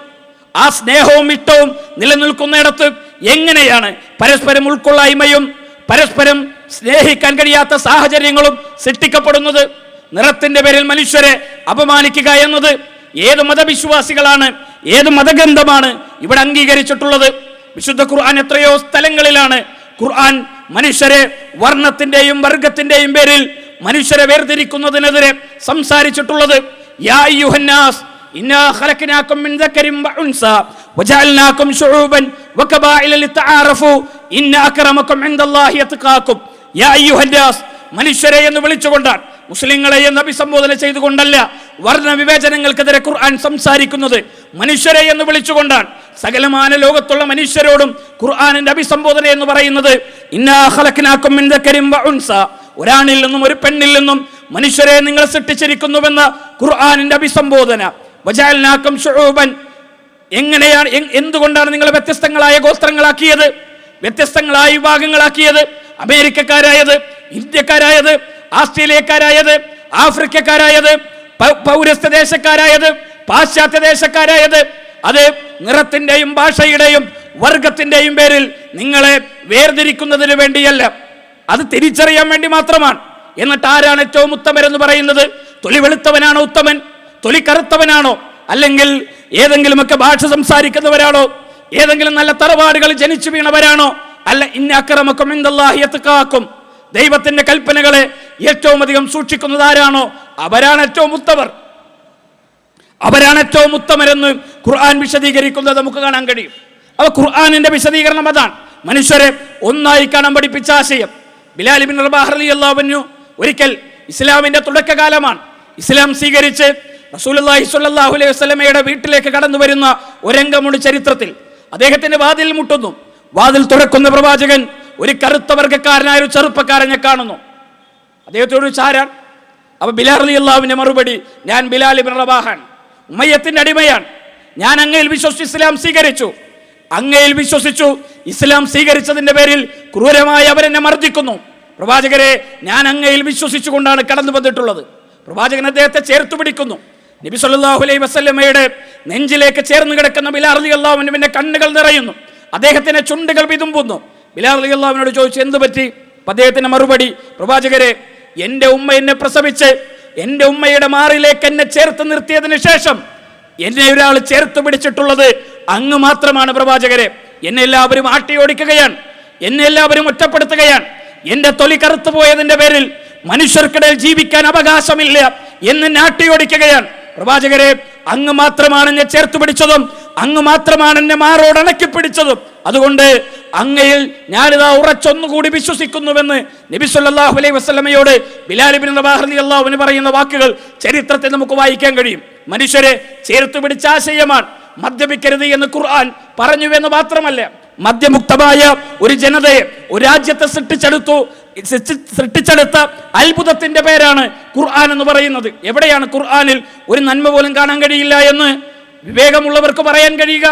ആ സ്നേഹവും ഇഷ്ടവും നിലനിൽക്കുന്നിടത്ത് എങ്ങനെയാണ് പരസ്പരം ഉൾക്കൊള്ളായ്മയും പരസ്പരം സ്നേഹിക്കാൻ കഴിയാത്ത സാഹചര്യങ്ങളും സൃഷ്ടിക്കപ്പെടുന്നത്? നിറത്തിന്റെ പേരിൽ മനുഷ്യരെ അപമാനിക്കുക എന്നത് ഏത് മതവിശ്വാസികളാണ്, ഏത് മതഗ്രന്ഥമാണ് ഇവിടെ അംഗീകരിച്ചിട്ടുള്ളത്? വിശുദ്ധ ഖുർആൻ എത്രയോ സ്ഥലങ്ങളിലാണ് ഖുർആൻ മനുഷ്യരെ വർണ്ണത്തിന്റെയും വർഗത്തിന്റെയും പേരിൽ മനുഷ്യരെ വേർതിരിക്കുന്നതിനെതിരെ സംസാരിച്ചിട്ടുള്ളത്. യാ അയ്യുഹന്നാസ് ഇന്നാ ഖലഖനാകും മിൻ ദക്കരിൻ വഉൻസ വജഅൽനാകും ശുഊബൻ വകബാഇല ലിതആറഫു ഇന്ന അക്രമകും ഇൻദല്ലാഹി അത്ഖാകും. യാ അയ്യുഹന്നാസ്, മനുഷ്യരെ എന്ന് വിളിച്ചുകൊണ്ടാണ്, മുസ്ലിങ്ങളെ എന്ന് അഭിസംബോധന ചെയ്തുകൊണ്ടല്ല വർണ്ണ വിവേചനങ്ങൾക്കെതിരെ ഖുർആൻ സംസാരിക്കുന്നത്. മനുഷ്യരെ എന്ന് വിളിച്ചുകൊണ്ടാണ്. സകലമാന ലോകത്തുള്ള മനുഷ്യരോടും ഖുർആനിന്റെ അഭിസംബോധന എന്ന് പറയുന്നത് ഇന്നാ ഖലഖനാകും മിൻ ദക്കരിൻ വഉൻസ, ഒരാണിൽ നിന്നും ഒരു പെണ്ണിൽ നിന്നും മനുഷ്യരെ നിങ്ങൾ സൃഷ്ടിച്ചിരിക്കുന്നുവെന്ന ഖുർആനിന്റെ അഭിസംബോധന. വജഅൽനാകും ശുഊബൻ, എങ്ങനെയാണ്, എന്തുകൊണ്ടാണ് നിങ്ങൾ വ്യത്യസ്തങ്ങളായ ഗോത്രങ്ങളാക്കിയത്, വ്യത്യസ്തങ്ങളായ വിഭാഗങ്ങളാക്കിയത്? അമേരിക്കക്കാരായത്, ഇന്ത്യക്കാരായത്, ആസ്ട്രേലിയക്കാരായത്, ആഫ്രിക്കക്കാരായത്, പൗരസ്ത്യ ദേശക്കാരായത്, പാശ്ചാത്യ ദേശക്കാരായത്, അത് നിറത്തിന്റെയും ഭാഷയുടെയും വർഗത്തിന്റെയും പേരിൽ നിങ്ങളെ വേർതിരിക്കുന്നതിന് വേണ്ടിയല്ല, അത് തിരിച്ചറിയാൻ വേണ്ടി മാത്രമാണ്. എന്നിട്ട് ആരാണ് ഏറ്റവും ഉത്തമരെന്ന് പറയുന്നത്? തൊലി വെളുത്തവനാണോ ഉത്തമൻ? തൊലി കറുത്തവനാണോ? അല്ലെങ്കിൽ ഏതെങ്കിലുമൊക്കെ ഭാഷ സംസാരിക്കുന്നവരാണോ? ഏതെങ്കിലും നല്ല തറവാടുകൾ ജനിച്ചു വീണവരാണോ? അല്ല, ഇന്ന അക്രമക്കും ഇൻദല്ലാഹി അത്ഖാക്കും, ദൈവത്തിന്റെ കൽപ്പനകളെ ഏറ്റവും അധികം സൂക്ഷിക്കുന്നത് ആരാണോ അവരാണ് ഏറ്റവും ഉത്തമർ. അവരാണ് ഏറ്റവും ഉത്തമരെന്ന് ഖുർആൻ വിശദീകരിക്കുന്നത് നമുക്ക് കാണാൻ കഴിയും. അപ്പൊ ഖുർആനിന്റെ വിശദീകരണം അതാണ്. മനുഷ്യരെ ഒന്നായി കാണാൻ പഠിപ്പിച്ച ആശയം. ബിലാൽ ഇബ്നു റബാഹ് റളിയല്ലാഹു അൻഹു ഒരിക്കൽ, ഇസ്ലാമിന്റെ തുടക്കകാലമാണ്, ഇസ്ലാം സ്വീകരിച്ച് റസൂലുള്ളാഹി സ്വല്ലല്ലാഹു അലൈഹി വസല്ലമയുടെ വീട്ടിലേക്ക് കടന്നു വരുന്ന ഒരംഗമുണ്ട് ചരിത്രത്തിൽ. അദ്ദേഹത്തിന്റെ വാതിൽ മുട്ടുന്നു. വാതിൽ തുറക്കുന്ന പ്രവാചകൻ ഒരു കറുത്ത വർഗ്ഗക്കാരനായ ഒരു ചെറുപ്പക്കാരനെ കാണുന്നു. അദ്ദേഹത്തോട് ചാരാൻ. അപ്പൊ ബിലാൽ റളിയല്ലാഹുവിന്റെ മറുപടി, ഞാൻ ബിലാൽ ഇബ്നു റബാഹാണ്, ഉമയ്യത്തിന്റെ അടിമയാണ്. ഞാൻ അങ്ങയിൽ വിശ്വസിച്ച് ഇസ്ലാം സ്വീകരിച്ചു. അങ്ങയിൽ വിശ്വസിച്ചു ഇസ്ലാം സ്വീകരിച്ചതിന്റെ പേരിൽ ക്രൂരമായി അവരെന്നെ മർദ്ദിക്കുന്നു. പ്രവാചകരെ, ഞാൻ അങ്ങയിൽ വിശ്വസിച്ചുകൊണ്ടാണ് കടന്നു വന്നിട്ടുള്ളത്. പ്രവാചകൻ അദ്ദേഹത്തെ ചേർത്തു പിടിക്കുന്നു. നബി സല്ലല്ലാഹു അലൈഹി വസല്ലമയുടെ നെഞ്ചിലേക്ക് ചേർന്ന് കിടക്കുന്ന ബിലാൽ റളിയല്ലാഹു അൻഹുവിന്റെ കണ്ണുകൾ നിറയുന്നു. അദ്ദേഹത്തിന്റെ ചുണ്ടുകൾ വിതുമ്പുന്നു. ബിലാൽ റളിയല്ലാഹു അൻഹുവിനോട് ചോദിച്ചു, എന്ത് പറ്റി? അദ്ദേഹത്തിന്റെ മറുപടി, പ്രവാചകരെ, എൻ്റെ ഉമ്മ എന്നെ പ്രസവിച്ച് എൻ്റെ ഉമ്മയുടെ മാറിലേക്ക് എന്നെ ചേർത്ത് നിർത്തിയതിനു ശേഷം എന്നെ ഒരാൾ ചേർത്ത് പിടിച്ചിട്ടുള്ളത് അങ്ങ് മാത്രമാണ് പ്രവാചകരെ. എന്നെ എല്ലാവരും ആട്ടിയോടിക്കുകയാണ്, എന്നെ എല്ലാവരും ഒറ്റപ്പെടുത്തുകയാണ്. എന്റെ തൊലി കറുത്തു പോയതിന്റെ പേരിൽ മനുഷ്യർക്കിടയിൽ ജീവിക്കാൻ അവകാശമില്ല എന്ന് ആട്ടിയോടിക്കുകയാണ്. പ്രവാചകരെ, അങ്ങ് മാത്രമാണ് എന്നെ ചേർത്ത് പിടിച്ചതും അങ്ങ് മാത്രമാണ് എന്നെ മാറോട് അണക്കി പിടിച്ചതും. അതുകൊണ്ട് അങ്ങയിൽ ഞാനിതാ ഉറച്ചൊന്നുകൂടി വിശ്വസിക്കുന്നുവെന്ന് നബി സല്ലല്ലാഹു അലൈഹി വസല്ലമയോട് ബിലാൽ ഇബ്നു റബാഹ് റളിയല്ലാഹു അൻഹു പറയുന്ന വാക്കുകൾ ചരിത്രത്തിൽ നമുക്ക് വായിക്കാൻ കഴിയും. മനുഷ്യരെ ചേർത്ത് പിടിച്ച ആശയമാണ്. മദ്യപിക്കരുത് എന്ന് ഖുർആൻ പറഞ്ഞുവെന്ന് മാത്രമല്ല, മദ്യമുക്തമായ ഒരു ജനതയെ, ഒരു രാജ്യത്തെ സൃഷ്ടിച്ചെടുത്ത അത്ഭുതത്തിന്റെ പേരാണ് ഖുർആൻ എന്ന് പറയുന്നത്. എവിടെയാണ് ഖുർആനിൽ ഒരു നന്മ പോലും കാണാൻ കഴിയില്ല എന്ന് വിവേകമുള്ളവർക്ക് പറയാൻ കഴിയുക,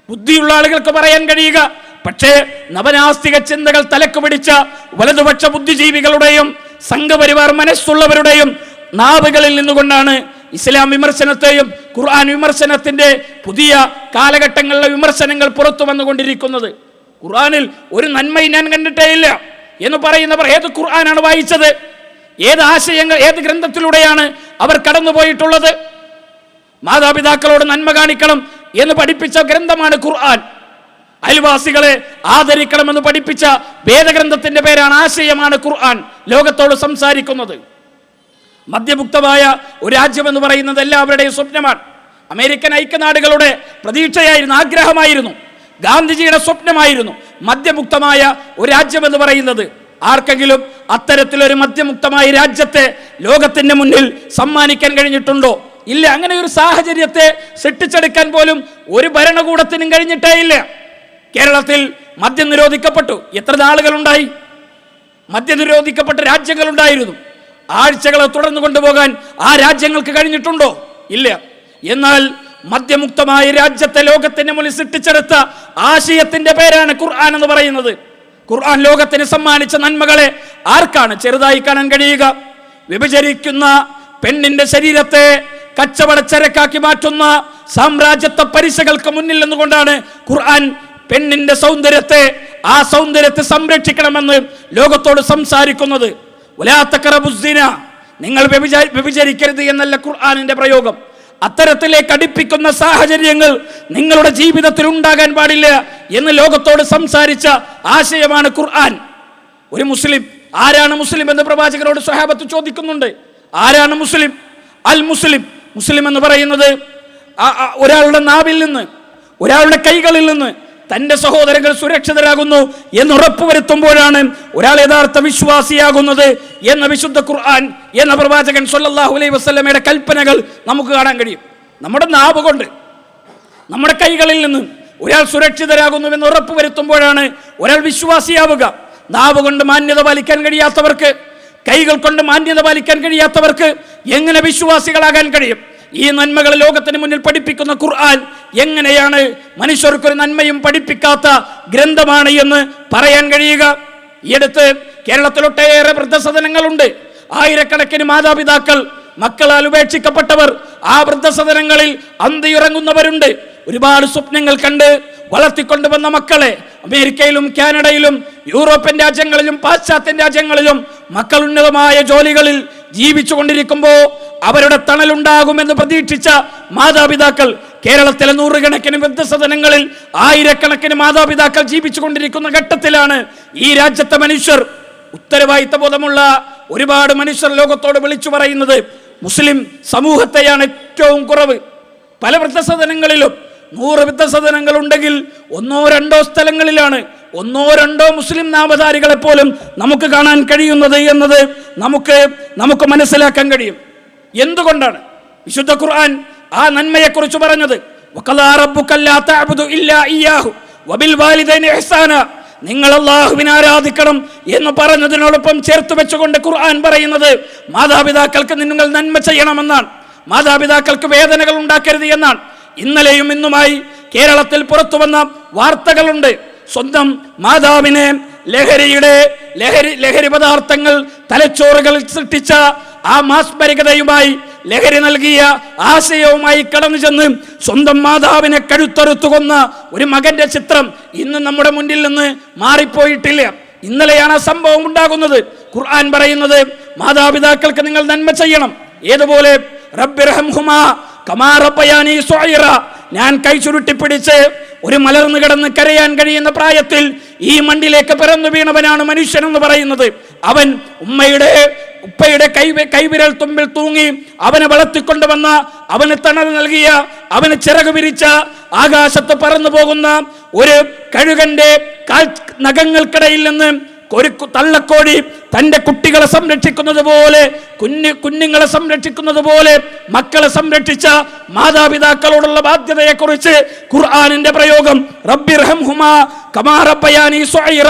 ബുദ്ധിയുള്ള ആളുകൾക്ക് പറയാൻ കഴിയുക? പക്ഷേ നവനാസ്തിക ചിന്തകൾ തലക്ക് പിടിച്ച വലതുപക്ഷ ബുദ്ധിജീവികളുടെയും സംഘപരിവാർ മനസ്സുള്ളവരുടെയും നാവുകളിൽ നിന്നുകൊണ്ടാണ് ഇസ്ലാം വിമർശനത്തെയും ഖുർആൻ വിമർശനത്തിന്റെ പുതിയ കാലഘട്ടങ്ങളിലെ വിമർശനങ്ങൾ പുറത്തു വന്നുകൊണ്ടിരിക്കുന്നത്. ഖുർആനിൽ ഒരു നന്മയും ഞാൻ കണ്ടിട്ടേ ഇല്ല എന്ന് പറയുന്നവർ ഏത് ഖുർആനാണ് വായിച്ചത്? ഏത് ആശയങ്ങൾ, ഏത് ഗ്രന്ഥത്തിലൂടെയാണ് അവർ കടന്നുപോയിട്ടുള്ളത്? മാതാപിതാക്കളോട് നന്മ കാണിക്കണം എന്ന് പഠിപ്പിച്ച ഗ്രന്ഥമാണ് ഖുർആൻ. അയൽവാസികളെ ആദരിക്കണമെന്ന് പഠിപ്പിച്ച വേദഗ്രന്ഥത്തിന്റെ പേരാണ്, ആശയമാണ് ഖുർആൻ ലോകത്തോട് സംസാരിക്കുന്നത്. മദ്യമുക്തമായ ഒരു രാജ്യമെന്ന് പറയുന്നത് എല്ലാവരുടെയും സ്വപ്നമാണ്. അമേരിക്കൻ ഐക്യനാടുകളുടെ പ്രതീക്ഷയായിരുന്നു, ആഗ്രഹമായിരുന്നു, ഗാന്ധിജിയുടെ സ്വപ്നമായിരുന്നു മദ്യമുക്തമായ ഒരു രാജ്യമെന്ന് പറയുന്നത്. ആർക്കെങ്കിലും അത്തരത്തിലൊരു മദ്യമുക്തമായ രാജ്യത്തെ ലോകത്തിന്റെ മുന്നിൽ സമ്മാനിക്കാൻ കഴിഞ്ഞിട്ടുണ്ടോ? ഇല്ല. അങ്ങനെ ഒരു സാഹചര്യത്തെ സൃഷ്ടിച്ചെടുക്കാൻ പോലും ഒരു ഭരണകൂടത്തിനും കഴിഞ്ഞിട്ടേ ഇല്ല. കേരളത്തിൽ മദ്യം നിരോധിക്കപ്പെട്ടു. എത്ര നാളുകളുണ്ടായി? മദ്യം നിരോധിക്കപ്പെട്ട രാജ്യങ്ങളുണ്ടായിരുന്നു. ആഴ്ചകളെ തുടർന്നു കൊണ്ടുപോകാൻ ആ രാജ്യങ്ങൾക്ക് കഴിഞ്ഞിട്ടുണ്ടോ? ഇല്ല. എന്നാൽ മദ്യമുക്തമായ രാജ്യത്തെ ലോകത്തിന് മുന്നിൽ സൃഷ്ടിച്ചെടുത്ത ആശയത്തിന്റെ പേരാണ് ഖുർആൻ എന്ന് പറയുന്നത്. ഖുർആൻ ലോകത്തിന് സമ്മാനിച്ച നന്മകളെ ആർക്കാണ് ചെറുതായി കാണാൻ കഴിയുക? വ്യഭിചരിക്കുന്ന പെണ്ണിന്റെ ശരീരത്തെ കച്ചവടച്ചരക്കാക്കി മാറ്റുന്ന സാമ്രാജ്യത്വ പരീക്ഷകൾക്ക് മുന്നിൽ നിന്നുകൊണ്ടാണ് ഖുർആൻ പെണ്ണിന്റെ സൗന്ദര്യത്തെ, ആ സൗന്ദര്യത്തെ സംരക്ഷിക്കണമെന്ന് ലോകത്തോട് സംസാരിക്കുന്നത്. നിങ്ങൾ വ്യഭിചരിക്കരുത് എന്നല്ല ഖുർആനിന്റെ പ്രയോഗം. അത്തരത്തിലേക്ക് അടുപ്പിക്കുന്ന സാഹചര്യങ്ങൾ നിങ്ങളുടെ ജീവിതത്തിൽ ഉണ്ടാകാൻ പാടില്ല എന്ന് ലോകത്തോട് സംസാരിച്ച ആശയമാണ് ഖുർആൻ. ഒരു മുസ്ലിം, ആരാണ് മുസ്ലിം എന്ന് പ്രവാചകരോട് സ്വഹാബത്ത് ചോദിക്കുന്നുണ്ട്. ആരാണ് മുസ്ലിം? അൽ മുസ്ലിം, മുസ്ലിം എന്ന് പറയുന്നത് ഒരാളുടെ നാവിൽ നിന്ന്, ഒരാളുടെ കൈകളിൽ നിന്ന് തന്റെ സഹോദരങ്ങൾ സുരക്ഷിതരാകുന്നു എന്ന് ഉറപ്പുവരുത്തുമ്പോഴാണ് ഒരാൾ യഥാർത്ഥ വിശ്വാസിയാകുന്നത് എന്ന വിശുദ്ധ ഖുർആൻ എന്ന പ്രവാചകൻ സ്വല്ലല്ലാഹു അലൈഹി വസല്ലമയുടെ കൽപ്പനകൾ നമുക്ക് കാണാൻ കഴിയും. നമ്മുടെ നാവ് കൊണ്ട്, നമ്മുടെ കൈകളിൽ നിന്ന് ഒരാൾ സുരക്ഷിതരാകുന്നുവെന്ന് ഉറപ്പുവരുത്തുമ്പോഴാണ് ഒരാൾ വിശ്വാസിയാവുക. നാവ് കൊണ്ട് മാന്യത പാലിക്കാൻ കഴിയാത്തവർക്ക്, കൈകൾ കൊണ്ട് മാന്യത പാലിക്കാൻ കഴിയാത്തവർക്ക് എങ്ങനെ വിശ്വാസികളാകാൻ കഴിയും? ഈ നന്മകൾ ലോകത്തിന് മുന്നിൽ പഠിപ്പിക്കുന്ന ഖുർആൻ എങ്ങനെയാണ് മനുഷ്യർക്കൊരു നന്മയും പഠിപ്പിക്കാത്ത ഗ്രന്ഥമാണ് എന്ന് പറയാൻ കഴിയുക? ഈ അടുത്ത് കേരളത്തിലൊട്ടേറെ വൃദ്ധസദനങ്ങളുണ്ട്. ആയിരക്കണക്കിന് മാതാപിതാക്കൾ മക്കളാൽ ഉപേക്ഷിക്കപ്പെട്ടവർ, ആ വൃദ്ധസദനങ്ങളിൽ അന്തിയുറങ്ങുന്നവരുണ്ട്. ഒരുപാട് സ്വപ്നങ്ങൾ കണ്ട് വളർത്തിക്കൊണ്ടുവന്ന മക്കളെ അമേരിക്കയിലും കാനഡയിലും യൂറോപ്യൻ രാജ്യങ്ങളിലും പാശ്ചാത്യൻ രാജ്യങ്ങളിലും മക്കൾ ഉന്നതമായ ജോലികളിൽ ജീവിച്ചു കൊണ്ടിരിക്കുമ്പോൾ അവരുടെ തണലുണ്ടാകുമെന്ന് പ്രതീക്ഷിച്ച മാതാപിതാക്കൾ, കേരളത്തിലെ നൂറുകണക്കിന് വൃദ്ധസദനങ്ങളിൽ ആയിരക്കണക്കിന് മാതാപിതാക്കൾ ജീവിച്ചു കൊണ്ടിരിക്കുന്ന ഘട്ടത്തിലാണ് ഈ രാജ്യത്തെ മനുഷ്യർ, ഉത്തരവാദിത്ത ബോധമുള്ള ഒരുപാട് മനുഷ്യർ ലോകത്തോട് വിളിച്ചു പറയുന്നത് മുസ്ലിം സമൂഹത്തെയാണ് ഏറ്റവും കുറവ്. പല വൃദ്ധസദനങ്ങളിലും 100 വൃദ്ധസദനങ്ങൾ ഉണ്ടെങ്കിൽ 1-2 സ്ഥലങ്ങളിലാണ് 1-2 മുസ്ലിം നാമധാരികളെ പോലും നമുക്ക് കാണാൻ കഴിയുന്നത് എന്നത് നമുക്ക് മനസ്സിലാക്കാൻ കഴിയും. എന്തുകൊണ്ടാണ് വിശുദ്ധ ഖുർആൻ ആ നന്മയെക്കുറിച്ച് പറഞ്ഞത്? വഖദാ റബ്ബുക അല്ലാ തഅബുദു ഇല്ലാ ഇയ്യാഹു വബിൽ വാലിദൈനി ഇഹ്സാന, നിങ്ങൾ അല്ലാഹുവിനെ ആരാധിക്കണം എന്ന് പറഞ്ഞതിനോടൊപ്പം ചേർത്ത് വെച്ചുകൊണ്ട് ഖുർആൻ പറയുന്നത് മാതാപിതാക്കൾക്ക് നിങ്ങൾ നന്മ ചെയ്യണമെന്നാണ്, മാതാപിതാക്കൾക്ക് വേദനകൾ ഉണ്ടാക്കരുത് എന്നാണ്. ഇന്നലെയും ഇന്നുമായി കേരളത്തിൽ പുറത്തു വന്ന വാർത്തകളുണ്ട്. സ്വന്തം മാതാവിനെ ലഹരി പദാർത്ഥങ്ങൾ തലച്ചോറുകളിൽ സൃഷ്ടിച്ച ആ മാസ്മരികതയുമായി ലഹരി നൽകിയ ആശയവുമായി കടന്നു ചെന്ന് സ്വന്തം മാതാവിനെ കഴുത്തറുത്തു കൊന്ന ഒരു മകന്റെ ചിത്രം ഇന്ന് നമ്മുടെ മുന്നിൽ നിന്ന് മാറിപ്പോയിട്ടില്ല. ഇന്നലെയാണ് ആ സംഭവം ഉണ്ടാകുന്നത്. ഖുർആൻ പറയുന്നത് മാതാപിതാക്കൾക്ക് നിങ്ങൾ നന്മ ചെയ്യണം. ഏതുപോലെ? റബ്ബിർഹംഹുമാ കമാ റബ്ബയാനി സ്വഗീറ, ഞാൻ കൈ ചുരുട്ടിപ്പിടിച്ച് ഒരു മലർന്നു കിടന്ന് കരയാൻ കഴിയുന്ന പ്രായത്തിൽ ഈ മണ്ണിലേക്ക് പിറന്നു വീണവനാണ് മനുഷ്യൻ എന്ന് പറയുന്നത്. അവൻ ഉപ്പയുടെ കൈവിരൽ തുമ്പിൽ തൂങ്ങി അവനെ വളർത്തിക്കൊണ്ടുവന്ന, അവന് തണൽ നൽകിയ, അവന് ചിറക് വിരിച്ച, ആകാശത്ത് പറന്നു പോകുന്ന ഒരു കഴുകന്റെ നഖങ്ങൾക്കിടയിൽ നിന്ന് ഒരു തള്ളക്കോടി തന്റെ കുട്ടികളെ സംരക്ഷിക്കുന്നത് പോലെ, കുഞ്ഞുങ്ങളെ സംരക്ഷിക്കുന്നത് പോലെ മക്കളെ സംരക്ഷിച്ച മാതാപിതാക്കളോടുള്ള ബാധ്യതയെക്കുറിച്ച് ഖുർആനിന്റെ പ്രയോഗം റബ്ബിർഹംഹുമാ കമാ റബ്ബയാനി സ്വഗീറ,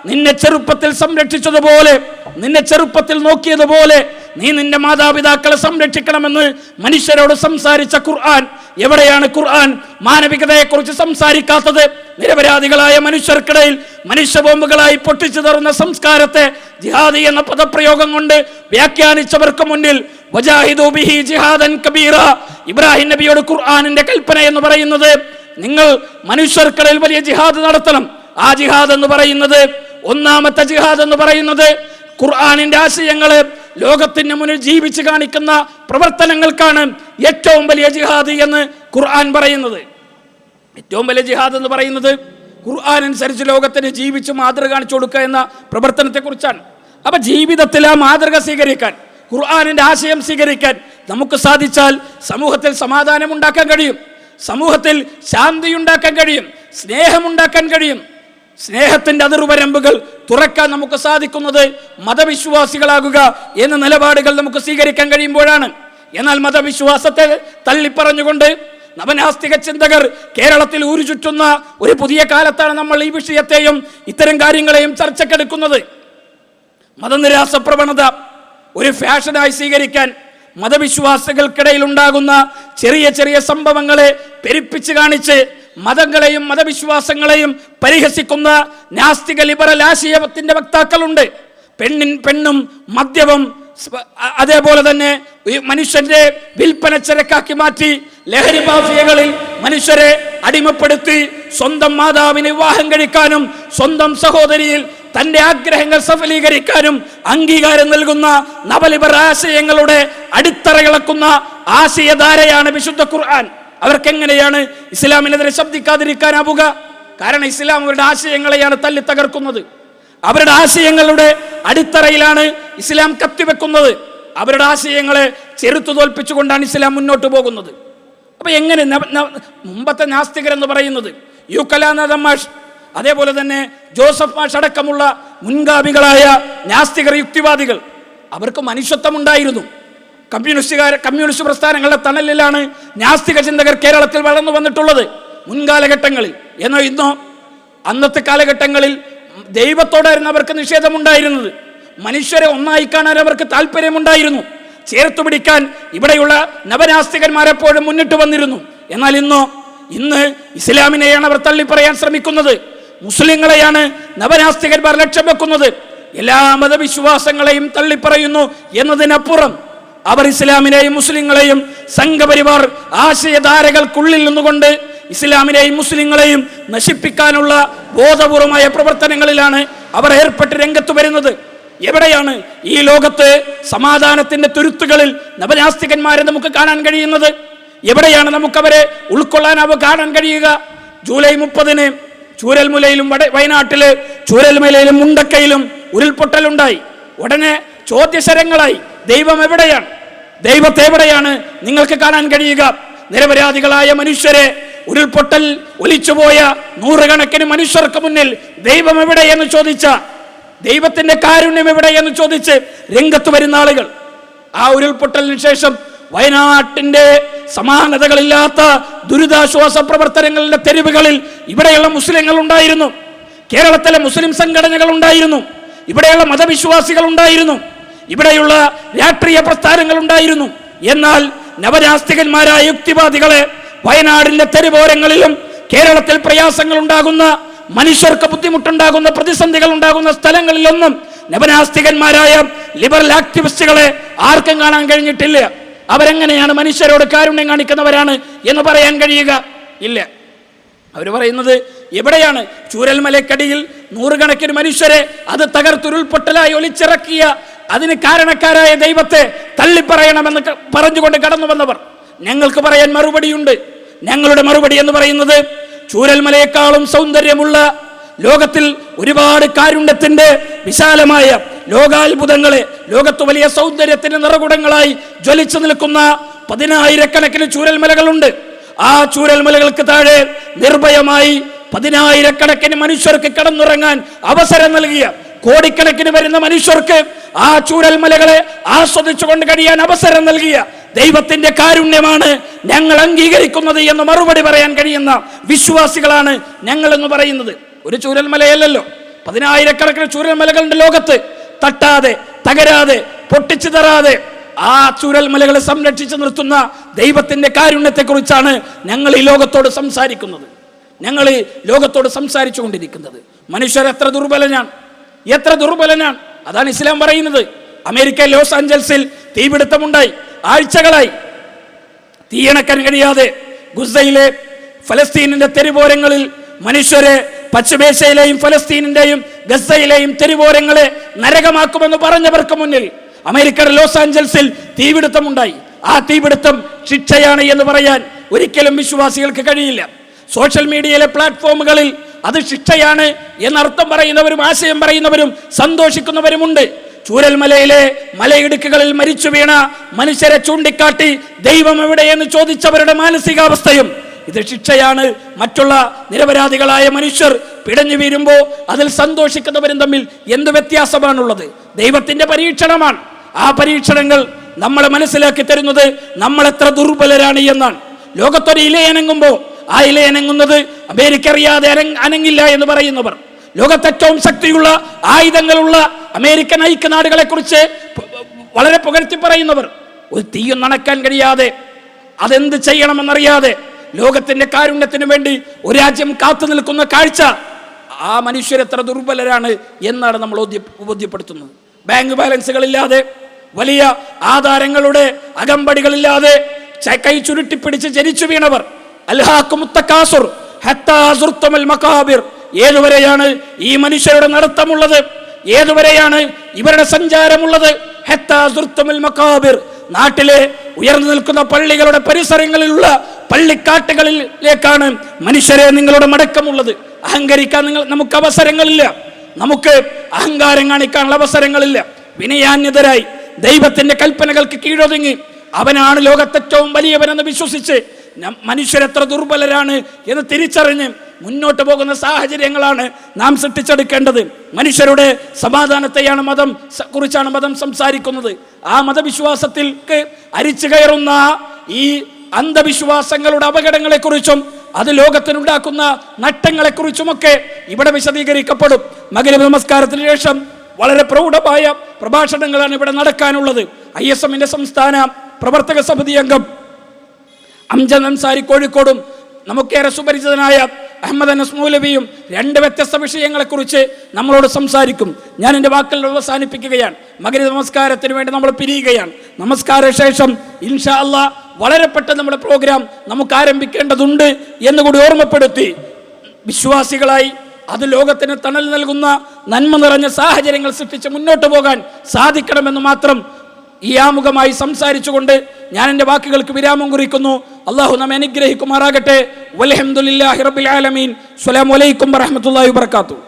നിന്നെ ചെറുപ്പത്തിൽ സംരക്ഷിച്ചതുപോലെ, നിന്നെ ചെറുപ്പത്തിൽ നോക്കിയതുപോലെ നീ നിന്റെ മാതാപിതാക്കളെ സംരക്ഷിക്കണമെന്ന് മനുഷ്യരോട് സംസാരിച്ച ഖുർആൻ, എവിടെയാണ് ഖുർആൻ മാനവികതയെക്കുറിച്ച് സംസാരിക്കാത്തത്? നിരപരാധികളായ മനുഷ്യർക്കിടയിൽ മനുഷ്യ ബോംബുകളായി പൊട്ടിച്ചു തറുന്ന സംസ്കാരത്തെ ജിഹാദി എന്ന പദപ്രയോഗം കൊണ്ട് വ്യാഖ്യാനിച്ചവർക്ക് മുന്നിൽ വജാഹിദു ബിഹി ജിഹാദൻ കബീറ, ഇബ്രാഹിം നബിയോട് ഖുർആനിന്റെ കൽപ്പന എന്ന് പറയുന്നത് നിങ്ങൾ മനുഷ്യർക്കിടയിൽ വലിയ ജിഹാദ് നടത്തണം. ആ ജിഹാദ് എന്ന് പറയുന്നത്, ഒന്നാമത്തെ ജിഹാദ് എന്ന് പറയുന്നത് ഖുർആനിന്റെ ആശയങ്ങള് ലോകത്തിന് മുന്നിൽ ജീവിച്ച് കാണിക്കുന്ന പ്രവർത്തനങ്ങൾക്കാണ് ഏറ്റവും വലിയ ജിഹാദ് എന്ന് ഖുർആൻ പറയുന്നത്. ഏറ്റവും വലിയ ജിഹാദ് എന്ന് പറയുന്നത് ഖുർആൻ അനുസരിച്ച് ലോകത്തിന് ജീവിച്ച് മാതൃക കാണിച്ചു കൊടുക്കുക എന്ന പ്രവർത്തനത്തെ കുറിച്ചാണ്. അപ്പൊ ജീവിതത്തിൽ ആ മാതൃക സ്വീകരിക്കാൻ, ഖുർആനിന്റെ ആശയം സ്വീകരിക്കാൻ നമുക്ക് സാധിച്ചാൽ സമൂഹത്തിൽ സമാധാനം ഉണ്ടാക്കാൻ കഴിയും, സമൂഹത്തിൽ ശാന്തി ഉണ്ടാക്കാൻ കഴിയും, സ്നേഹമുണ്ടാക്കാൻ കഴിയും. സ്നേഹത്തിന്റെ അതിർവരമ്പുകൾ തുറക്കാൻ നമുക്ക് സാധിക്കുന്നത് മതവിശ്വാസികളാകുക എന്ന നിലപാടുകൾ നമുക്ക് സ്വീകരിക്കാൻ കഴിയുമ്പോഴാണ്. എന്നാൽ മതവിശ്വാസത്തെ തള്ളിപ്പറഞ്ഞുകൊണ്ട് നവനാസ്തിക ചിന്തകർ കേരളത്തിൽ ഊരുചുറ്റുന്ന ഒരു പുതിയ കാലത്താണ് നമ്മൾ ഈ വിഷയത്തെയും ഇത്തരം കാര്യങ്ങളെയും ചർച്ചക്കെടുക്കുന്നത്. മതനിരാസ പ്രവണത ഒരു ഫാഷനായി സ്വീകരിക്കാൻ മതവിശ്വാസികൾക്കിടയിൽ ഉണ്ടാകുന്ന ചെറിയ ചെറിയ സംഭവങ്ങളെ പെരുപ്പിച്ച് കാണിച്ച് മതങ്ങളെയും മതവിശ്വാസങ്ങളെയും പരിഹസിക്കുന്ന നാസ്തിക ലിബറൽ ആശയത്തിന്റെ വക്താക്കളുണ്ട്. പെണ്ണും മദ്യവും അതേപോലെ തന്നെ മനുഷ്യന്റെ വിൽപ്പന ചരക്കാക്കി മാറ്റി ലഹരി മാഫിയകളിൽ മനുഷ്യരെ അടിമപ്പെടുത്തി സ്വന്തം മാതാവിന് വിവാഹം കഴിക്കാനും സ്വന്തം സഹോദരിയിൽ തന്റെ ആഗ്രഹങ്ങൾ സഫലീകരിക്കാനും അംഗീകാരം നൽകുന്ന നവലിബറൽ ആശയങ്ങളുടെ അടിത്തറയിളക്കുന്ന ആശയധാരയാണ് വിശുദ്ധ ഖുർആൻ. അവർക്കെങ്ങനെയാണ് ഇസ്ലാമിനെതിരെ ശബ്ദിക്കാതിരിക്കാനാവുക? കാരണം ഇസ്ലാം അവരുടെ ആശയങ്ങളെയാണ് തല്ലി തകർക്കുന്നത്. അവരുടെ ആശയങ്ങളുടെ അടിത്തറയിലാണ് ഇസ്ലാം കത്തിവെക്കുന്നത്. അവരുടെ ആശയങ്ങളെ ചെറുത്തു തോൽപ്പിച്ചുകൊണ്ടാണ് ഇസ്ലാം മുന്നോട്ട് പോകുന്നത്. അപ്പൊ എങ്ങനെ മുമ്പത്തെ നാസ്തികരെന്ന് പറയുന്നത് യൂക്കലാനാഥ മാഷ്, അതേപോലെ തന്നെ ജോസഫ് മാഷ് അടക്കമുള്ള മുൻഗാമികളായ നാസ്തികർ, യുക്തിവാദികൾ, അവർക്ക് മനുഷ്യത്വം ഉണ്ടായിരുന്നു. കമ്മ്യൂണിസ്റ്റ് പ്രസ്ഥാനങ്ങളുടെ തണലിലാണ് നാസ്തിക ചിന്തകർ കേരളത്തിൽ വളർന്നു വന്നിട്ടുള്ളത് മുൻകാലഘട്ടങ്ങളിൽ. എന്നാൽ ഇന്നോ അന്നത്തെ കാലഘട്ടങ്ങളിൽ ദൈവത്തോടായിരുന്നു അവർക്ക് നിഷേധമുണ്ടായിരുന്നത്. മനുഷ്യരെ ഒന്നായി കാണാൻ അവർക്ക് താല്പര്യമുണ്ടായിരുന്നു. ചേർത്തു പിടിക്കാൻ ഇവിടെയുള്ള നവനാസ്തികന്മാരെപ്പോഴും മുന്നിട്ട് വന്നിരുന്നു. എന്നാൽ ഇന്ന് ഇസ്ലാമിനെയാണ് അവർ തള്ളിപ്പറയാൻ ശ്രമിക്കുന്നത്. മുസ്ലിങ്ങളെയാണ് നവനാസ്തികന്മാർ ലക്ഷ്യം വെക്കുന്നത്. എല്ലാ മതവിശ്വാസങ്ങളെയും തള്ളിപ്പറയുന്നു എന്നതിനപ്പുറം അവർ ഇസ്ലാമിനെയും മുസ്ലിങ്ങളെയും സംഘപരിവാർ ആശയധാരകൾക്കുള്ളിൽ നിന്നുകൊണ്ട് ഇസ്ലാമിനെയും മുസ്ലിങ്ങളെയും നശിപ്പിക്കാനുള്ള ബോധപൂർവമായ പ്രവർത്തനങ്ങളിലാണ് അവർ ഏർപ്പെട്ട് രംഗത്ത് വരുന്നത്. എവിടെയാണ് ഈ ലോകത്ത് സമാധാനത്തിന്റെ തുരുത്തുകളിൽ നവനാസ്തികന്മാരെ നമുക്ക് കാണാൻ കഴിയുന്നത്? എവിടെയാണ് നമുക്കവരെ ഉൾക്കൊള്ളാൻ കാണാൻ കഴിയുക? ജൂലൈ 30 ചൂരൽമലയിലും വയനാട്ടില് ചൂരൽമലയിലും മുണ്ടക്കയിലും ഉരുൾപൊട്ടലുണ്ടായി. ഉടനെ ചോദ്യശരങ്ങളായി, ദൈവം എവിടെയാണ്? ദൈവത്തെ എവിടെയാണ് നിങ്ങൾക്ക് കാണാൻ കഴിയുക? നിരപരാധികളായ മനുഷ്യരെ, ഉരുൾപൊട്ടൽ ഒലിച്ചുപോയ നൂറുകണക്കിന് മനുഷ്യർക്ക് മുന്നിൽ ദൈവം എവിടെയെന്ന് ചോദിച്ച, ദൈവത്തിന്റെ കാരുണ്യം എവിടെയെന്ന് ചോദിച്ച് രംഗത്ത് വരുന്ന ആളുകൾ. ആ ഉരുൾപൊട്ടലിന് ശേഷം വയനാട്ടിന്റെ സമാനതകളില്ലാത്ത ദുരിതാശ്വാസ പ്രവർത്തനങ്ങളുടെ തെരുവുകളിൽ ഇവിടെയുള്ള മുസ്ലിങ്ങൾ ഉണ്ടായിരുന്നു, കേരളത്തിലെ മുസ്ലിം സംഘടനകൾ ഉണ്ടായിരുന്നു, ഇവിടെയുള്ള മതവിശ്വാസികൾ ഉണ്ടായിരുന്നു, ഇവിടെയുള്ള രാഷ്ട്രീയ പ്രസ്ഥാനങ്ങൾ ഉണ്ടായിരുന്നു. എന്നാൽ നവനാസ്തികന്മാരായ യുക്തിവാദികളെ വയനാടിന്റെ തെരുവോരങ്ങളിലും കേരളത്തിൽ പ്രയാസങ്ങൾ ഉണ്ടാകുന്ന, മനുഷ്യർക്ക് ബുദ്ധിമുട്ടുണ്ടാകുന്ന, പ്രതിസന്ധികൾ ഉണ്ടാകുന്ന സ്ഥലങ്ങളിലൊന്നും നവനാസ്തികന്മാരായ ലിബറൽ ആക്ടിവിസ്റ്റുകളെ ആർക്കും കാണാൻ കഴിഞ്ഞിട്ടില്ല. അവരെങ്ങനെയാണ് മനുഷ്യരോട് കാരുണ്യം കാണിക്കുന്നവരാണ് എന്ന് പറയാൻ കഴിയുക? ഇല്ല. അവർ പറയുന്നത് എവിടെയാണ്? ചൂരൽമലക്കടിയിൽ നൂറുകണക്കിന് മനുഷ്യരെ അത് തകർത്തുരുൾപൊട്ടലായി ഒലിച്ചിറക്കിയ അതിന് കാരണക്കാരായ ദൈവത്തെ തള്ളിപ്പറയണമെന്ന് പറഞ്ഞുകൊണ്ട് കടന്നു വന്നവർ. ഞങ്ങൾക്ക് പറയാൻ മറുപടിയുണ്ട്. ഞങ്ങളുടെ മറുപടി എന്ന് പറയുന്നത്, ചൂരൽമലയെക്കാളും സൗന്ദര്യമുള്ള, ലോകത്തിൽ ഒരുപാട് കാരുണ്യത്തിന്റെ വിശാലമായ ലോകാത്ഭുതങ്ങളെ, ലോകത്ത് വലിയ സൗന്ദര്യത്തിന്റെ നിറകുടങ്ങളായി ജ്വലിച്ചു നിൽക്കുന്ന 10,000-കണക്കിന് ചൂരൽമലകളുണ്ട്. ആ ചൂരൽമലകൾക്ക് താഴെ നിർഭയമായി 10,000-കണക്കിന് മനുഷ്യർക്ക് കടന്നുറങ്ങാൻ അവസരം നൽകിയ, കോടിക്കണക്കിന് വരുന്ന മനുഷ്യർക്ക് ആ ചൂരൽമലകളെ ആസ്വദിച്ചുകൊണ്ട് കഴിയാൻ അവസരം നൽകിയ ദൈവത്തിന്റെ കാരുണ്യമാണ് ഞങ്ങൾ അംഗീകരിക്കുന്നത് എന്ന് മറുപടി പറയാൻ കഴിയുന്ന വിശ്വാസികളാണ് ഞങ്ങൾ എന്ന് പറയുന്നത്. ഒരു ചൂരൽമലയല്ലല്ലോ, 10,000-കണക്കിന് ചൂരൽമലകളുടെ ലോകത്ത്. തട്ടാതെ, തകരാതെ, പൊട്ടിച്ചു തരാതെ ആ ചൂരൽമലകളെ സംരക്ഷിച്ചു നിർത്തുന്ന ദൈവത്തിന്റെ കാരുണ്യത്തെക്കുറിച്ചാണ് ഞങ്ങൾ ഈ ലോകത്തോട് സംസാരിക്കുന്നത്, ഞങ്ങൾ ഈ ലോകത്തോട് സംസാരിച്ചു കൊണ്ടിരിക്കുന്നത്. മനുഷ്യർ എത്ര ദുർബലനാണ്, എത്ര ദുർബലനാണ്! അതാണ് ഇസ്ലാം പറയുന്നത്. അമേരിക്ക ലോസ് ആഞ്ചൽസിൽ തീപിടുത്തമുണ്ടായി, ആഴ്ചകളായി തീയണക്കാൻ കഴിയാതെ ഗുസയിലെ ഫലസ്തീനിന്റെ തെരുവോരങ്ങളിൽ മനുഷ്യരെ, പശ്ചിമേഷ്യയിലെയും ഫലസ്തീനിന്റെയും ഗസയിലെയും തെരുവോരങ്ങളെ നരകമാക്കുമെന്ന് പറഞ്ഞവർക്ക് മുന്നിൽ അമേരിക്കയുടെ ലോസ് ആഞ്ചൽസിൽ തീപിടുത്തമുണ്ടായി. ആ തീപിടുത്തം ശിക്ഷയാണ് എന്ന് പറയാൻ ഒരിക്കലും വിശ്വാസികൾക്ക് കഴിയില്ല. സോഷ്യൽ മീഡിയയിലെ പ്ലാറ്റ്ഫോമുകളിൽ അത് ശിക്ഷയാണ് എന്നർത്ഥം പറയുന്നവരും ആശയം പറയുന്നവരും സന്തോഷിക്കുന്നവരുമുണ്ട്. ചൂരൽമലയിലെ മലയിടുക്കുകളിൽ മരിച്ചു വീണ മനുഷ്യരെ ചൂണ്ടിക്കാട്ടി ദൈവം എവിടെയെന്ന് ചോദിച്ചവരുടെ മാനസികാവസ്ഥയും ഇത് ശിക്ഷയാണ്. മറ്റുള്ള നിരപരാധികളായ മനുഷ്യർ പിടഞ്ഞു വീഴുമ്പോൾ അതിൽ സന്തോഷിക്കുന്നവരും തമ്മിൽ എന്ത് വ്യത്യാസമാണുള്ളത്? ദൈവത്തിന്റെ പരീക്ഷണമാണ്. ആ പരീക്ഷണങ്ങൾ നമ്മളെ മനസ്സിലാക്കി തരുന്നത് നമ്മൾ എത്ര ദുർബലരാണ് എന്നാണ്. ലോകത്തൊരു ഇലയനങ്ങുമ്പോൾ ആ ഇലയനങ്ങുന്നത് അമേരിക്ക അറിയാതെ അനങ്ങില്ല എന്ന് പറയുന്നവർ, ലോകത്തേറ്റവും ശക്തിയുള്ള ആയുധങ്ങളുള്ള അമേരിക്കൻ ഐക്യനാടുകളെ കുറിച്ച് വളരെ പുകഴ്ത്തി പറയുന്നവർ, ഒരു തീയും അണക്കാൻ കഴിയാതെ, അതെന്ത് ചെയ്യണമെന്നറിയാതെ ലോകത്തിന്റെ കാരുണ്യത്തിന് വേണ്ടി ഒരു രാജ്യം കാത്തു നിൽക്കുന്ന കാഴ്ച, ആ മനുഷ്യരെത്ര ദുർബലരാണ് എന്നാണ് നമ്മൾ ബോധ്യപ്പെടുത്തുന്നത്. ബാങ്ക് ബാലൻസുകളില്ലാതെ, വലിയ ആധാരങ്ങളുടെ അകമ്പടികളില്ലാതെ കൈ ചുരുട്ടിപ്പിടിച്ച് ജനിച്ചു വീണവർ, അൽഹാഖുമുത്തകാസുർ ഹത്താ സുർതുൽ മഖാബിർ. ഏതുവരെയാണ് ഈ മനുഷ്യരുടെ നടത്തമുള്ളത്? ഏതുവരെയാണ് ഇവരുടെ സഞ്ചാരമുള്ളത്? ഹത്താ സുർതുൽ മഖാബിർ. നാട്ടിലെ ഉയർന്നു നിൽക്കുന്ന പള്ളികളുടെ പരിസരങ്ങളിലുള്ള പള്ളിക്കാട്ടുകളിലേക്കാണ് മനുഷ്യരെ നിങ്ങളുടെ മടക്കമുള്ളത്. അഹങ്കരിക്കാൻ നമുക്ക് അവസരങ്ങളില്ല, നമുക്ക് അഹങ്കാരം കാണിക്കാനുള്ള അവസരങ്ങളില്ല. വിനയാന്യതരായി ദൈവത്തിന്റെ കൽപ്പനകൾക്ക് കീഴൊതുങ്ങി അവനാണ് ലോകത്തേറ്റവും വലിയവനെന്ന് വിശ്വസിച്ച് മനുഷ്യരെത്ര ദുർബലരാണ് എന്ന് തിരിച്ചറിഞ്ഞ് മുന്നോട്ട് പോകുന്ന സാഹചര്യങ്ങളാണ് നാം സൃഷ്ടിച്ചെടുക്കേണ്ടത്. മനുഷ്യരുടെ സമാധാനത്തെയാണ് കുറിച്ചാണ് മതം സംസാരിക്കുന്നത്. ആ മതവിശ്വാസത്തിലേക്ക് അരിച്ചു കയറുന്ന ഈ അന്ധവിശ്വാസങ്ങളുടെ അപകടങ്ങളെക്കുറിച്ചും അത് ലോകത്തിനുണ്ടാക്കുന്ന നഷ്ടങ്ങളെക്കുറിച്ചുമൊക്കെ ഇവിടെ വിശദീകരിക്കപ്പെടും. മഗ്‌രിബ് നമസ്കാരത്തിന് ശേഷം വളരെ പ്രൗഢമായ പ്രഭാഷണങ്ങളാണ് ഇവിടെ നടക്കാനുള്ളത്. ISMന്റെ സംസ്ഥാന പ്രവർത്തക സമിതി അംഗം അംജദ് അൻസാരി കോഴിക്കോടും നമുക്കേറെ സുപരിചിതനായ അഹമ്മദ് അനസ് മൗലവിയും 2 വ്യത്യസ്ത വിഷയങ്ങളെക്കുറിച്ച് നമ്മളോട് സംസാരിക്കും. ഞാൻ എൻ്റെ വാക്കുകൾ അവസാനിപ്പിക്കുകയാണ്. മഗ്‌രിബ് നമസ്കാരത്തിന് വേണ്ടി നമ്മൾ പിരിയുകയാണ്. നമസ്കാര ശേഷം ഇൻഷാ അല്ലാഹ് വളരെ പെട്ടെന്ന് നമ്മുടെ പ്രോഗ്രാം നമുക്ക് ആരംഭിക്കേണ്ടതുണ്ട് എന്നുകൂടി ഓർമ്മപ്പെടുത്തി, വിശ്വാസികളായി അത് ലോകത്തിന് തണൽ നൽകുന്ന നന്മ നിറഞ്ഞ സാഹചര്യങ്ങൾ സൃഷ്ടിച്ച് മുന്നോട്ട് പോകാൻ സാധിക്കണമെന്ന് മാത്രം ഈ ആമുഖമായി സംസാരിച്ചുകൊണ്ട് ഞാൻ എൻ്റെ വാക്കുകൾക്ക് വിരാമം കുറിക്കുന്നു. അള്ളാഹു നമ്മെ അനുഗ്രഹിക്കുമാറാകട്ടെ. വൽഹംദുലില്ലാഹി റബ്ബിൽ ആലമീൻ. അസ്സലാമു അലൈക്കും വറഹ്മത്തുള്ളാഹി വബറകാതുഹു.